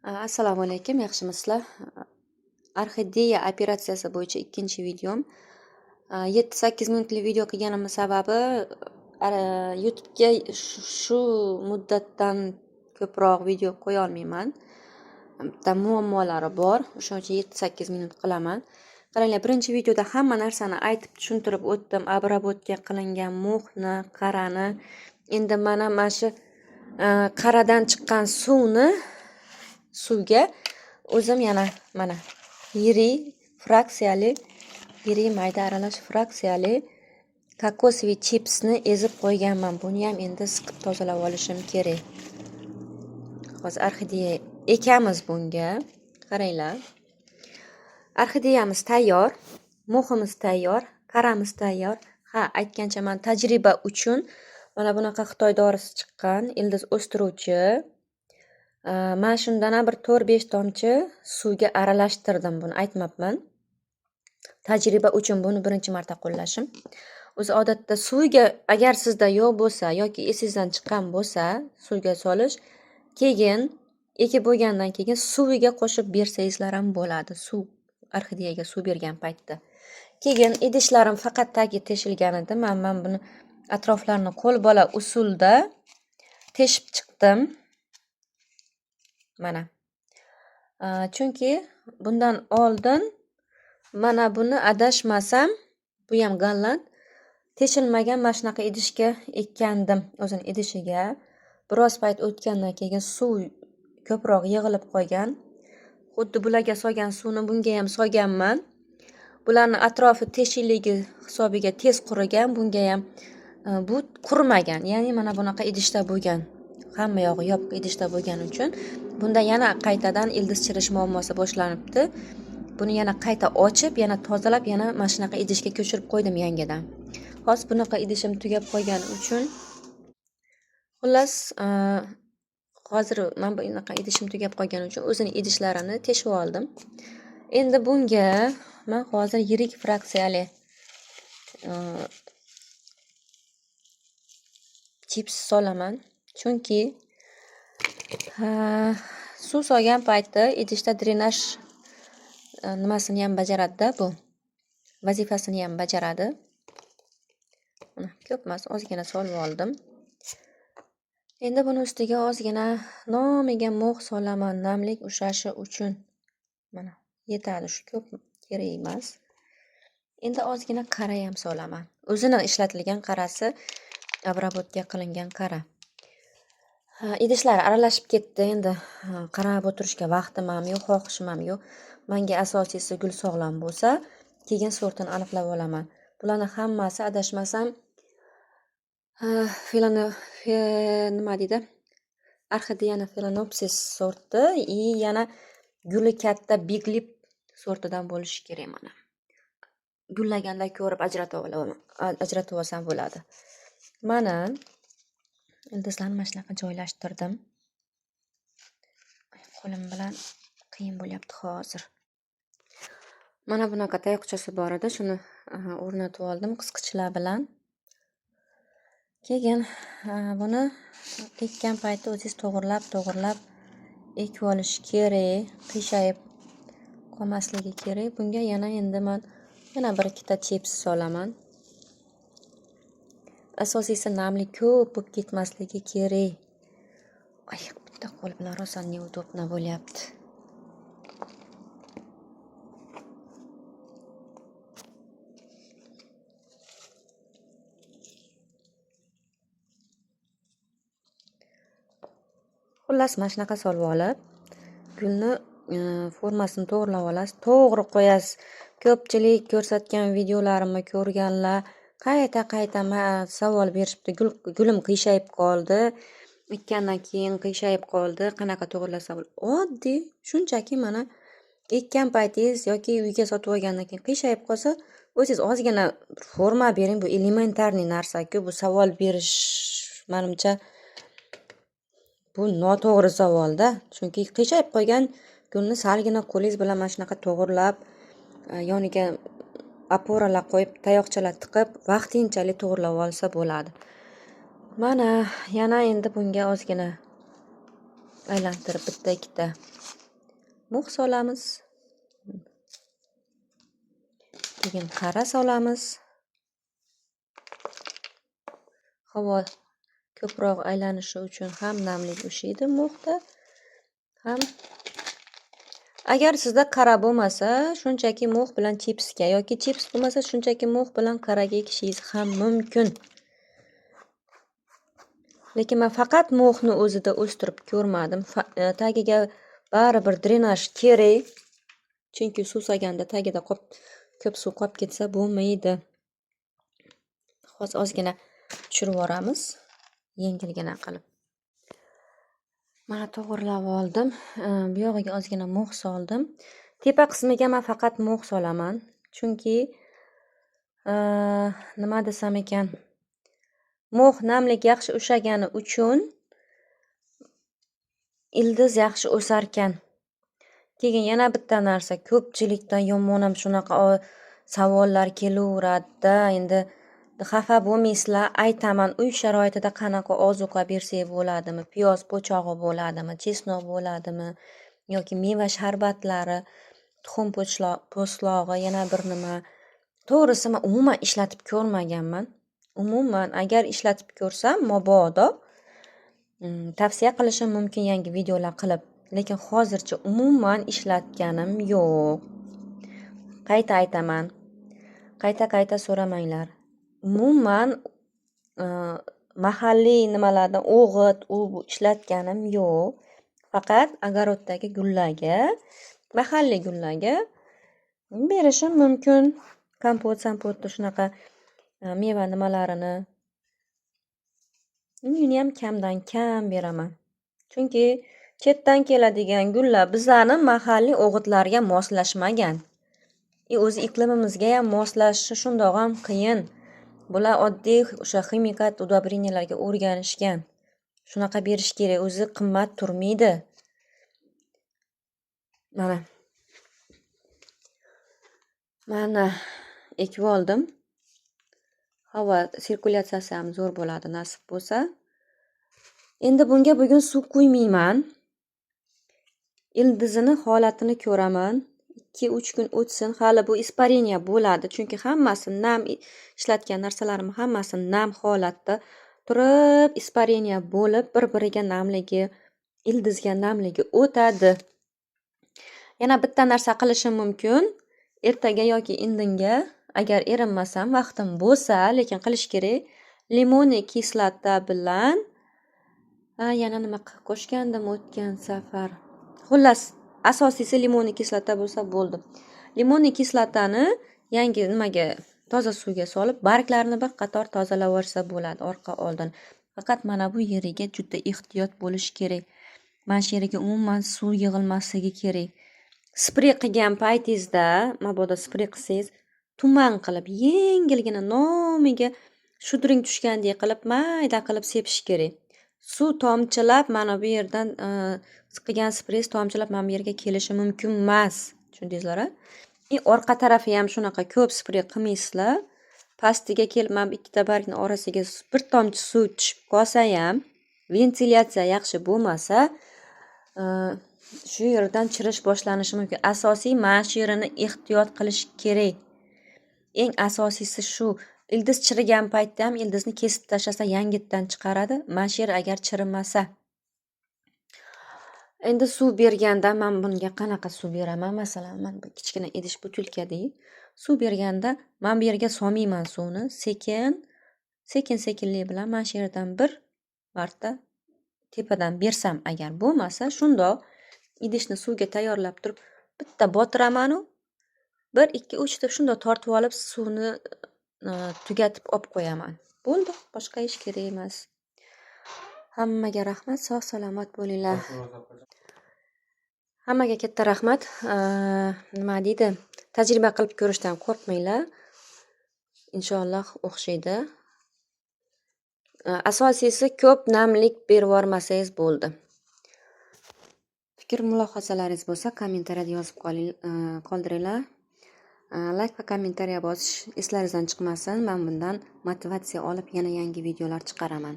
Assalomu alaykum, yaxshimisizlar? Orxideya operatsiyasi bo'yicha ikkinchi videom. 7-8 minutlik video qilganim sababi YouTube'ga shu muddatdan ko'proq video qo'ya olmayman. Bitta muammolari bor. O'shuning uchun 7-8 minut qilaman. Qaranglar, birinchi videoda hamma narsani aytib tushuntirib o'tdim. Обработка qilingan mo'xni, qarani. Endi mana shu qaradan chiqqan suvga o'zim yana mana yirik mayda aralash fraksiyali kokosviy chipsni ezib qo'yganman. Buni ham endi siqib tozalab olishim kerak. Hozir orxideya ekamiz bunga. Qaranglar. Orxideyamiz tayyor, mo'ximiz tayyor, qaramiz tayyor. Aytgancha men tajriba uchun mana bunaqa Xitoy dorisi chiqqan, ildiz o'stiruvchi. Men shundan bir 4-5 tomchi suvga aralashtirdim, buni aytmabman. Tajriba uchun buni birinchi marta qo'llashim. O'zi odatda suvga agar sizda yo'q bo'lsa yoki esingizdan chiqqan bo'lsa, suvga solish, keyin ekib bo'lgandan keyin suviga qo'shib bersangizlar ham bo'ladi. Suv orxideyaga suv bergan paytda. Keyin idishlarim faqat tagi teshilgan edi. Men buni atroflarini qo'l bola usulda teshib chiqdim. Mana. Chunki bundan oldin mana buni adashmasam, bu ham golland teshilmagan mana shunaqa idishga ekkandim. O'zini idishiga biroz payt o'tgandan keyin suv ko'proq yig'ilib qolgan. Xuddi bularga solgan suvni bunga ham solganman. Bularning atrofi teshilligi hisobiga tez qurigan, bunga ham bu qurmagan. Ya'ni mana bunaqa idishda bo'lgan. Hamma yog'i yopiq idishda bo'lgani uchun bunda yana qaytadan ildiz chirish muammosi boshlanibdi. Buni yana qayta ochib, yana tozalab, yana mana shunaqa idishga ko'chirib qo'ydim yangidan. Hozir bunaqa idishim tugab qolgani uchun xullas hozir men bunaqa idishim tugab qolgani uchun o'zini idishlarini teshib oldim. Endi bunga men hozir yirik fraksiyali chips solaman. Chunki suv solgan paytda idishda drenaj nimasini ham bajaradi-da, bu vazifasini ham bajaradi. Ko'p emas, ozgina solib oldim. Endi buni ustiga ozgina nomiga mo'x solaman, namlik ushlashi uchun. Mana yetadi, shu ko'p kerak emas. Endi ozgina qara ham solaman. O'zini ishlatilgan qarasi, обработка qilingan qara. Idishlar aralashib ketdi. Endi qarab o'tirishga vaqtim ham yo'q, xohishim ham yo'q. Menga asosiysi gul sog'lom bo'lsa, keyin sortini aniqlab olaman. Bularning hammasi adashmasam nima deydi? Orxideyani Phalaenopsis sorti, yana guli katta Big Lip sortidan bo'lishi kerak mana. Gullaganda ko'rib ajratib olsam bo'ladi. Mana ildizlarni mana shunaqa joylashtirdim. Qo'lim bilan qiyin bo'lyapti hozir. Mana bunaqa tayoqchasi bor edi, shuni o'rnatib oldim qisqichlar bilan. Keyin buni ekkan paytda o'zingiz to'g'irlab ekib olish kerak, qiyshayib qolmasligi kerak. Bunga endi men yana 1-2 ta chips solaman. Asosiysi namlik ko'p bo'lib ketmasligi kerak. Bitta qo'l bilan rosa neudobno bo'lyapti. Xullas, mana shunaqa solib olib, gulni formasini to'g'rilab olasiz, to'g'ri qo'yasiz. Ko'pchilik ko'rsatgan videolarimni ko'rganlar qayta savol berishibdi. Gulim qiyshayib qoldi. Ekkandan keyin qiyshayib qoldi. Qanaqa to'g'rilasa bo'ladi? Oddiy, shunchaki mana ekkan paytingiz yoki uyga sotib olgandan keyin qiyshayib qolsa, o'zingiz ozgina forma bering. Bu elementarniy narsa-ku. Bu savol berish menimcha bu noto'g'ri savolda. Chunki qiyshayib qolgan gulni salgina qo'lingiz bilan mana shunaqa to'g'rilab, yoniga oporalar qo'yib, tayoqchalar tiqib, vaqtinchalik to'g'rilab olsa bo'ladi. Mana yana endi bunga ozgina aylantirib bitta ikkita mux solamiz. Keyin qara solamiz. Havo ko'proq aylanishi uchun ham namlik ushiydi muxda. Ham agar sizda qara bo'lmasa, shunchaki mux bilan chipsga yoki chips bo'lmasa, shunchaki mux bilan qaraga ekishingiz ham mumkin. Lekin men faqat muxni o'zida o'stirib ko'rmadim. Tagiga baribir drenaj kerak. Chunki suv solganda tagida ko'p suv qolib ketsa bo'lmaydi. Hozir ozgina tushirib yuboramiz. Yengilgina qilib. Mana to'g'rilab oldim. Bu yog'iga ozgina mux soldim. Tepa qismiga men faqat mux solaman. Chunki nima desam ekan, mux namlik yaxshi ushagani uchun ildiz yaxshi o'sar ekan. Keyin yana bitta narsa, ko'pchilikdan yomon ham shunaqa savollar kelaveradi-da. Endi xafa bo'lmaysizlar, aytaman, uy sharoitida qanaqa ozuqa bersak bo'ladimi? Piyoz po'chog'i bo'ladimi? Chesnoq bo'ladimi? Yoki meva sharbatlari, tuxum po'stlog'i, yana bir nima. To'g'risi, men umuman ishlatib ko'rmaganman. Umuman agar ishlatib ko'rsam, mabodo tavsiya qilishim mumkin yangi videolar qilib. Lekin hozircha umuman ishlatganim yo'q. Qayta aytaman. Qayta so'ramanglar. Umuman mahalliy nimalardan o'g'it, ishlatganim yo'q. Faqat agaroddagi gullarga, mahalliy gullarga berishim mumkin. Kompot-sampotni shunaqa meva nimalarini men ham kamdan kam beraman. Chunki chetdan keladigan gullar bizani mahalliy o'g'itlarga moslashmagan. O'zi iqlimimizga ham moslashishi shundoq ham qiyin. Bular oddiy o'sha ximikat udobrinyalarga o'rganishgan. Shunaqa berish kerak, o'zi qimmat turmaydi. Mana ekib oldim. Havo sirkulyatsiyasi ham zo'r bo'ladi nasib bo'lsa. Endi bunga bugun suv quymayman. Ildizini holatini ko'raman. 2-3 kun o'tsin, hali bu ispareniya bo'ladi. Chunki hammasi nam, ishlatgan narsalarim hammasi nam holatda turib, ispareniya bo'lib, bir-biriga namligi, ildizga namligi o'tadi. Yana bitta narsa qilishim mumkin. Ertaga yoki indinga, agar erinmasam, vaqtim bo'lsa, lekin qilish kerak. Limoniy kislota bilan yana nima qo'shgandim o'tgan safar. Xullas, asosiysi limoniy kislota bo'lsa bo'ldi. Limoniy kislotani yangi nimaga, toza suvga solib, barglarini bir qator tozalab olsa bo'ladi orqa oldin. Faqat mana bu yeriga juda ehtiyot bo'lish kerak. Mana shu yeriga umuman suv yig'ilmasligi kerak. Sprey qilgan paytingizda, mabodo sprey qilsangiz, tuman qilib, yengilgina nomiga shudring tushgandek qilib, mayda qilib sepish kerak. Suv tomchilab, mana bu yerdan qilgan sprey tomchilab mana bu yerga kelishi mumkin emas. Tushundingizlar-a? Orqa tarafi ham shunaqa ko'p sprey qilmaysizlar. Pastiga kelib, mana ikkita bargning orasiga bir tomchi suv tushib qolsa ham, ventilyatsiya yaxshi bo'lmasa, shu yerdan chirish boshlanishi mumkin. Asosiy mana shu yerini ehtiyot qilish kerak. Eng asosiysi shu. Ildiz chirigan paytda ham ildizni kesib tashlasa yangitdan chiqaradi. Mana shu yer agar chirimasa. Endi suv berganda men bunga qanaqa suv beraman? Masalan, men bu kichkina idish butilkada suv berganda men bu yerga solmayman suvni. Sekin-sekinlik bilan mana shu yerdan bir marta tepadan bersam agar bo'lmasa, shundoq idishni suvga tayyorlab turib, bitta botiraman u 1-2-3 deb shundoq tortib olib, suvni tugatib olib qo'yaman. Bo'ldi, boshqa ish kerak emas. Hammaga rahmat, sog' salomat bo'linglar. Hammaga katta rahmat. Nima deydi? Tajriba qilib ko'rishdan qo'rqmanglar. Inshaalloh o'xshaydi. Asosiysi ko'p namlik berib yormasangiz bo'ldi. Fikr mulohazalaringiz bo'lsa, kommentariyada yozib qoldiringlar. Like va kommentariya bosish eslaringizdan chiqmasin. Men bundan motivatsiya olib yana yangi videolar chiqaraman.